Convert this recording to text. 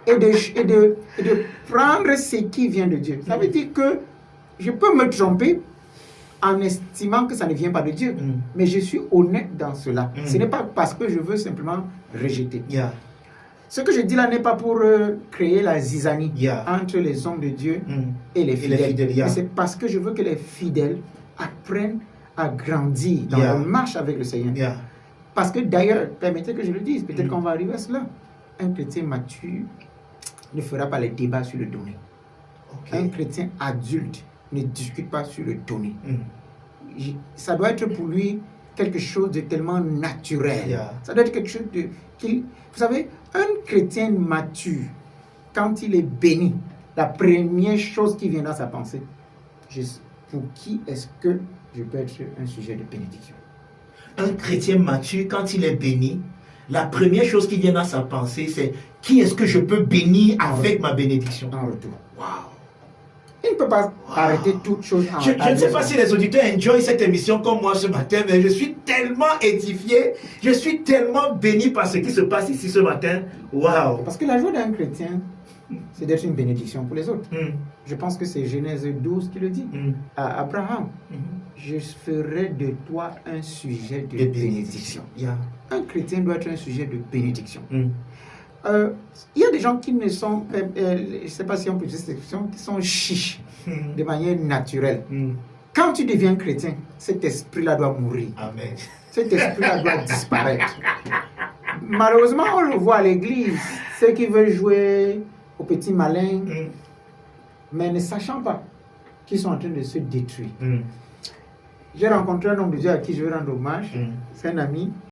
et de prendre ce qui vient de Dieu. Ça veut dire que je peux me tromper en estimant que ça ne vient pas de Dieu, mais je suis honnête dans cela. Ce n'est pas parce que je veux simplement rejeter. Ce que je dis là n'est pas pour créer la zizanie entre les hommes de Dieu et les fidèles. Mais c'est parce que je veux que les fidèles apprennent à grandir dans leur marche avec le Seigneur. Parce que d'ailleurs, permettez que je le dise, peut-être qu'on va arriver à cela. Un chrétien mature ne fera pas les débats sur le donné. Un chrétien adulte ne discute pas sur le donné. Ça doit être pour lui quelque chose de tellement naturel. Ça doit être quelque chose de... Vous savez, un chrétien mature, quand il est béni, la première chose qui vient dans sa pensée, pour qui est-ce que je peux être un sujet de bénédiction? Un chrétien mature, quand il est béni, la première chose qui vient dans sa pensée, c'est qui est-ce que je peux bénir avec ma bénédiction? En retour. Wow. Il ne peut pas arrêter toute chose. Je ne sais pas si les auditeurs enjoyent cette émission comme moi ce matin, mais je suis tellement édifié, je suis tellement béni par ce qui se passe ici ce matin. Wow. Parce que la joie d'un chrétien, c'est d'être une bénédiction pour les autres. Je pense que c'est Genèse 12 qui le dit à Abraham. Je ferai de toi un sujet de bénédiction. Un chrétien doit être un sujet de bénédiction. Il y a des gens qui ne sont, je ne sais pas si on peut dire cette expression, qui sont chiches de manière naturelle. Quand tu deviens chrétien, cet esprit-là doit mourir. Amen. Cet esprit-là doit disparaître. Malheureusement, on le voit à l'église, ceux qui veulent jouer au petit malin, mais ne sachant pas qu'ils sont en train de se détruire. J'ai rencontré un homme de Dieu à qui je veux rendre hommage. C'est un ami.